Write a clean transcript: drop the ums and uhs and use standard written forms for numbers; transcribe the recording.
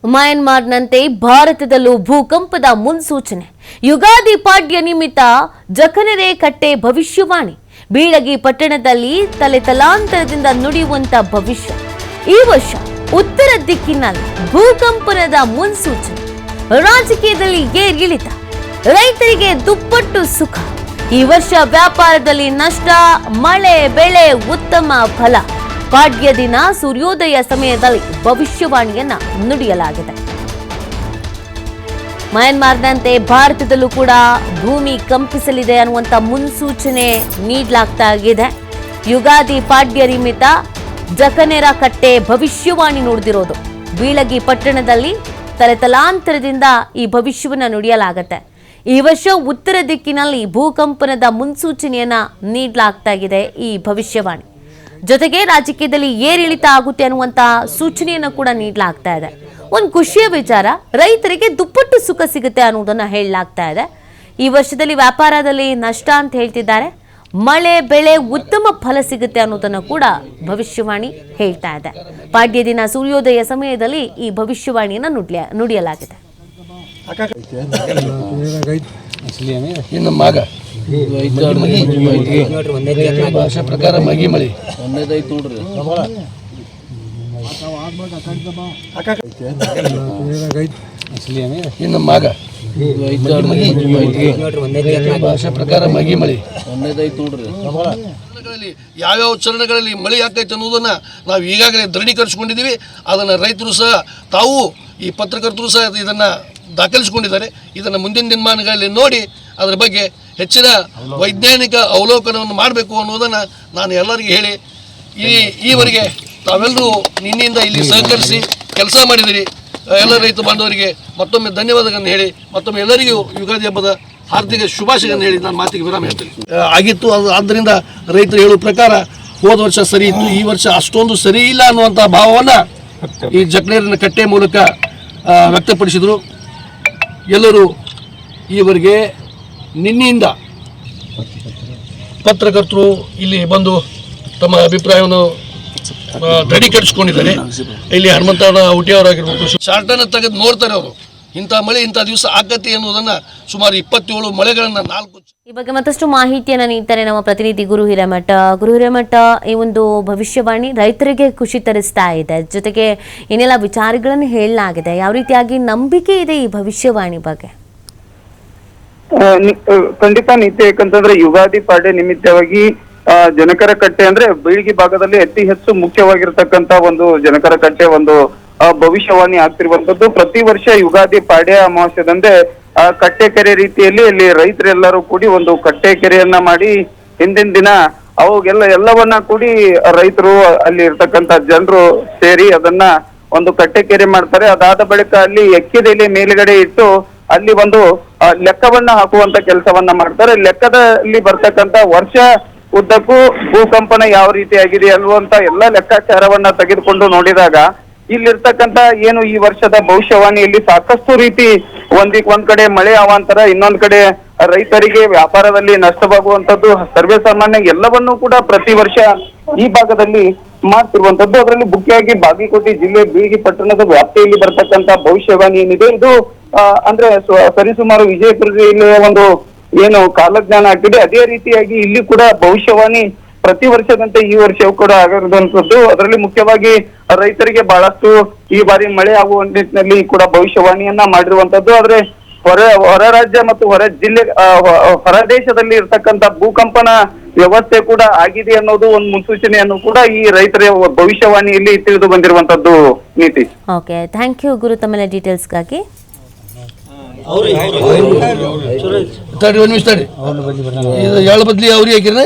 ಮಯನ್ಮಾರ್ನಂತೆ ಭಾರತದಲ್ಲೂ ಭೂಕಂಪದ ಮುನ್ಸೂಚನೆ. ಯುಗಾದಿ ಪಾಡ್ಯ ನಿಮಿತ್ತ ಜಖನೆರೆ ಕಟ್ಟೆ ಭವಿಷ್ಯವಾಣಿ. ಬೀಳಗಿ ಪಟ್ಟಣದಲ್ಲಿ ತಲೆತಲಾಂತರದಿಂದ ನುಡಿಯುವಂತ ಭವಿಷ್ಯ. ಈ ವರ್ಷ ಉತ್ತರ ದಿಕ್ಕಿನಲ್ಲಿ ಭೂಕಂಪನದ ಮುನ್ಸೂಚನೆ. ರಾಜಕೀಯದಲ್ಲಿ ಏರಿಳಿತ, ರೈತರಿಗೆ ದುಪ್ಪಟ್ಟು ಸುಖ. ಈ ವರ್ಷ ವ್ಯಾಪಾರದಲ್ಲಿ ನಷ್ಟ, ಮಳೆ ಬೆಳೆ ಉತ್ತಮ ಫಲ. ಪಾಡ್ಯ ದಿನ ಸೂರ್ಯೋದಯ ಸಮಯದಲ್ಲಿ ಭವಿಷ್ಯವಾಣಿಯನ್ನ ನುಡಿಯಲಾಗಿದೆ. ಮಯನ್ಮಾರ್ನಂತೆ ಭಾರತದಲ್ಲೂ ಕೂಡ ಭೂಮಿ ಕಂಪಿಸಲಿದೆ ಅನ್ನುವಂಥ ಮುನ್ಸೂಚನೆ ನೀಡಲಾಗ್ತಾಗಿದೆ. ಯುಗಾದಿ ಪಾಡ್ಯ ನಿಮಿತ್ತ ಜಖನೆರೆ ಕಟ್ಟೆ ಭವಿಷ್ಯವಾಣಿ ನುಡಿದಿರೋದು. ಬೀಳಗಿ ಪಟ್ಟಣದಲ್ಲಿ ತಲೆತಲಾಂತರದಿಂದ ಈ ಭವಿಷ್ಯವನ್ನ ನುಡಿಯಲಾಗುತ್ತೆ. ಈ ವರ್ಷ ಉತ್ತರ ದಿಕ್ಕಿನಲ್ಲಿ ಭೂಕಂಪನದ ಮುನ್ಸೂಚನೆಯನ್ನ ನೀಡಲಾಗ್ತಾ ಇದೆ ಈ ಭವಿಷ್ಯವಾಣಿ. ಜೊತೆಗೆ ರಾಜಕೀಯದಲ್ಲಿ ಏರಿಳಿತ ಆಗುತ್ತೆ ಅನ್ನುವಂತ ಸೂಚನೆಯನ್ನು ಕೂಡ ನೀಡಲಾಗ್ತಾ ಇದೆ. ಒಂದು ಖುಷಿಯ ವಿಚಾರ, ರೈತರಿಗೆ ದುಪ್ಪಟ್ಟು ಸುಖ ಸಿಗುತ್ತೆ ಅನ್ನೋದನ್ನ ಹೇಳಲಾಗ್ತಾ ಇದೆ. ಈ ವರ್ಷದಲ್ಲಿ ವ್ಯಾಪಾರದಲ್ಲಿ ನಷ್ಟ ಅಂತ ಹೇಳ್ತಿದ್ದಾರೆ, ಮಳೆ ಬೆಳೆ ಉತ್ತಮ ಫಲ ಸಿಗುತ್ತೆ ಅನ್ನೋದನ್ನ ಕೂಡ ಭವಿಷ್ಯವಾಣಿ ಹೇಳ್ತಾ ಇದೆ. ಪಾಡ್ಯ ದಿನ ಸೂರ್ಯೋದಯ ಸಮಯದಲ್ಲಿ ಈ ಭವಿಷ್ಯವಾಣಿಯನ್ನ ನುಡಿಯಲಾಗಿದೆ. ಇನ್ನು ಮಗ ಭಾಷೆ ಪ್ರಕಾರ ಮಗಿ ಮಳಿ ಒಂದೇದೈತು ನೋಡ್ರಿ. ಇನ್ನು ಮಗ ಭಾಷೆ ಪ್ರಕಾರ ಮಗಿ ಮಳಿ ಒಂದೇದೈತು ನೋಡ್ರಿ. ಯಾವ್ಯಾವ ಚರಣಗಳಲ್ಲಿ ಮಳೆ ಆಗ್ತೈತೆ ಅನ್ನೋದನ್ನ ನಾವು ಈಗಾಗಲೇ ದೃಢೀಕರಿಸಿಕೊಂಡಿದ್ದೀವಿ. ಅದನ್ನು ರೈತರು ಸಹ, ತಾವು ಈ ಪತ್ರಕರ್ತರು ಸಹ ಇದನ್ನ ದಾಖಲಿಸಿಕೊಂಡಿದ್ದಾರೆ. ಇದನ್ನು ಮುಂದಿನ ದಿನಮಾನಗಳಲ್ಲಿ ನೋಡಿ ಅದರ ಬಗ್ಗೆ ಹೆಚ್ಚಿನ ವೈಜ್ಞಾನಿಕ ಅವಲೋಕನವನ್ನು ಮಾಡಬೇಕು ಅನ್ನೋದನ್ನು ನಾನು ಎಲ್ಲರಿಗೂ ಹೇಳಿ, ಈವರೆಗೆ ತಾವೆಲ್ಲರೂ ನಿನ್ನೆಯಿಂದ ಇಲ್ಲಿ ಸಹಕರಿಸಿ ಕೆಲಸ ಮಾಡಿದಿರಿ. ಎಲ್ಲ ರೈತ ಬಾಂಧವರಿಗೆ ಮತ್ತೊಮ್ಮೆ ಧನ್ಯವಾದಗಳನ್ನು ಹೇಳಿ, ಮತ್ತೊಮ್ಮೆ ಎಲ್ಲರಿಗೂ ಯುಗಾದಿ ಹಬ್ಬದ ಹಾರ್ದಿಕ ಶುಭಾಶಯಗಳನ್ನು ಹೇಳಿ ನಾನು ಮಾತಿಗೆ ವಿರಾಮ ಹೇಳ್ತೀನಿ. ಆಗಿತ್ತು ಆದ್ದರಿಂದ ರೈತರು ಹೇಳುವ ಪ್ರಕಾರ ಹೋದ ವರ್ಷ ಸರಿ ಇತ್ತು, ಈ ವರ್ಷ ಅಷ್ಟೊಂದು ಸರಿ ಇಲ್ಲ ಅನ್ನುವಂಥ ಭಾವವನ್ನು ಈ ಜಖನೆರೆ ಕಟ್ಟೆ ಮೂಲಕ ವ್ಯಕ್ತಪಡಿಸಿದರು. ಎಲ್ಲರೂ ಈವರೆಗೆ ನಿನ್ನೆಯಿಂದ ಪತ್ರಕರ್ತರು ಇಲ್ಲಿ ಬಂದು ತಮ್ಮ ಅಭಿಪ್ರಾಯವನ್ನು ದೃಢೀಕರಿಸಿಕೊಂಡಿದ್ದಾರೆ. ಇಲ್ಲಿ ಹನುಮಂತನ ಹುಟ್ಟಿಯವರಾಗಿರ್ಬೋದು, ಶಾರ್ಟನ್ನು ತೆಗೆದು ನೋಡ್ತಾರೆ ಅವರು. ಇಂಥ ಮಳೆ ಇಂಥ ದಿವಸ ಆಗತ್ತೆ ಎನ್ನುವುದನ್ನು ಸುಮಾರು 27 ಮಳೆಗಳನ್ನು 4 ಈ ಬಗ್ಗೆ ಮತ್ತಷ್ಟು ಮಾಹಿತಿಯನ್ನು ನೀಡ್ತಾರೆ ನಮ್ಮ ಪ್ರತಿನಿಧಿ ಗುರು ಹಿರೇಮಠ. ಈ ಒಂದು ಭವಿಷ್ಯವಾಣಿ ರೈತರಿಗೆ ಖುಷಿ ತರಿಸ್ತಾ ಇದೆ, ಜೊತೆಗೆ ಏನೆಲ್ಲ ವಿಚಾರಗಳನ್ನು ಹೇಳಲಾಗಿದೆ, ಯಾವ ರೀತಿಯಾಗಿ ನಂಬಿಕೆ ಇದೆ ಈ ಭವಿಷ್ಯವಾಣಿ ಬಗ್ಗೆ? ಖಂಡಿತ ನಿತ್ಯ, ಯಾಕಂತಂದ್ರೆ ಯುಗಾದಿ ಪಾಡ್ಯ ನಿಮಿತ್ತವಾಗಿ ಜನಕರ ಕಟ್ಟೆ ಅಂದ್ರೆ ಬೀಳಗಿ ಭಾಗದಲ್ಲಿ ಅತಿ ಹೆಚ್ಚು ಮುಖ್ಯವಾಗಿರ್ತಕ್ಕಂತ ಒಂದು ಜನಕರ ಕಟ್ಟೆ ಒಂದು ಭವಿಷ್ಯವಾಣಿ ಆಗ್ತಿರುವಂತದ್ದು. ಪ್ರತಿ ವರ್ಷ ಯುಗಾದಿ ಪಾಡ್ಯ ಅಮಾವಾಸ್ಯದಂದೇ ಕಟ್ಟೆ ಕೆರೆ ರೀತಿಯಲ್ಲಿ ಇಲ್ಲಿ ರೈತರೆಲ್ಲರೂ ಕೂಡಿ ಒಂದು ಕಟ್ಟೆ ಕೆರೆಯನ್ನ ಮಾಡಿ ಹಿಂದಿನ ದಿನ ಎಲ್ಲವನ್ನ ಕೂಡಿ ರೈತರು ಅಲ್ಲಿ ಇರ್ತಕ್ಕಂತ ಜನರು ಸೇರಿ ಅದನ್ನ ಒಂದು ಕಟ್ಟೆ ಕೆರೆ ಮಾಡ್ತಾರೆ. ಅದಾದ ಬಳಿಕ ಅಲ್ಲಿ ಎಕ್ಕಿದೆಲೆ ಮೇಲ್ಗಡೆ ಇಟ್ಟು ಅಲ್ಲಿ ಒಂದು ಲೆಕ್ಕವನ್ನ ಹಾಕುವಂತ ಕೆಲಸವನ್ನ ಮಾಡ್ತಾರೆ. ಲೆಕ್ಕದಲ್ಲಿ ಬರ್ತಕ್ಕಂತ ವರ್ಷ ಉದ್ದಕ್ಕೂ ಭೂಕಂಪನ ಯಾವ ರೀತಿಯಾಗಿದೆ ಅನ್ನುವಂತ ಎಲ್ಲ ಲೆಕ್ಕಾಚಾರವನ್ನ ತೆಗೆದುಕೊಂಡು ನೋಡಿದಾಗ ಇಲ್ಲಿರ್ತಕ್ಕಂತ ಏನು ಈ ವರ್ಷದ ಭವಿಷ್ಯವಾಣಿಯಲ್ಲಿ ಸಾಕಷ್ಟು ರೀತಿ ಒಂದ್ ಕಡೆ ಮಳೆ ಅವಾಂತರ, ಇನ್ನೊಂದ್ ಕಡೆ ರೈತರಿಗೆ ವ್ಯಾಪಾರದಲ್ಲಿ ನಷ್ಟವಾಗುವಂತದ್ದು ಸರ್ವೇ ಸಾಮಾನ್ಯ ಎಲ್ಲವನ್ನೂ ಕೂಡ ಪ್ರತಿ ವರ್ಷ ಈ ಭಾಗದಲ್ಲಿ ಮಾಡ್ತಿರುವಂತದ್ದು. ಅದರಲ್ಲಿ ಮುಖ್ಯವಾಗಿ ಬಾಗಲಕೋಟೆ ಜಿಲ್ಲೆ ಬೀಳಗಿ ಪಟ್ಟಣದ ವ್ಯಾಪ್ತಿಯಲ್ಲಿ ಬರ್ತಕ್ಕಂತ ಭವಿಷ್ಯವಾಣಿ ಏನಿದೆ ಇದು ಅಂದ್ರೆ ಸರಿಸುಮಾರು ವಿಜಯಪುರ ಜಿಲ್ಲೆಯ ಒಂದು ಏನು ಕಾಲಜ್ಞಾನ ಆಗ್ತಿದೆ, ಅದೇ ರೀತಿಯಾಗಿ ಇಲ್ಲಿ ಕೂಡ ಭವಿಷ್ಯವಾಣಿ ಪ್ರತಿ ವರ್ಷದಂತೆ ಈ ವರ್ಷವೂ ಕೂಡ ಆಗಿರುವಂತದ್ದು. ಅದರಲ್ಲಿ ಮುಖ್ಯವಾಗಿ ರೈತರಿಗೆ ಬಹಳಷ್ಟು ಈ ಬಾರಿ ಮಳೆ ಆಗುವ ನಿಟ್ಟಿನಲ್ಲಿ ಕೂಡ ಭವಿಷ್ಯವಾಣಿಯನ್ನ ಮಾಡಿರುವಂತದ್ದು. ಆದ್ರೆ ಹೊರ ರಾಜ್ಯ ಮತ್ತು ಹೊರ ದೇಶದಲ್ಲಿ ಇರ್ತಕ್ಕಂತ ಭೂಕಂಪನ ವ್ಯವಸ್ಥೆ ಕೂಡ ಆಗಿದೆ ಅನ್ನೋದು ಒಂದು ಮುನ್ಸೂಚನೆಯನ್ನು ಕೂಡ ಈ ರೈತರ ಭವಿಷ್ಯವಾಣಿಯಲ್ಲಿ ತಿಳಿದು ಬಂದಿರುವಂತದ್ದು. ನೀತಿ. ಓಕೆ, ಥ್ಯಾಂಕ್ ಯು ಗುರು, ತಮ್ಮೆಲ್ಲ ಡೀಟೇಲ್ಸ್ಗಾಗಿ. ತಡಿ 1 ನಿಮಿಷ ತಡಿ, 7 ಬದ್ಲಿ ಅವ್ರಿಗೆ ಹಾಕಿರ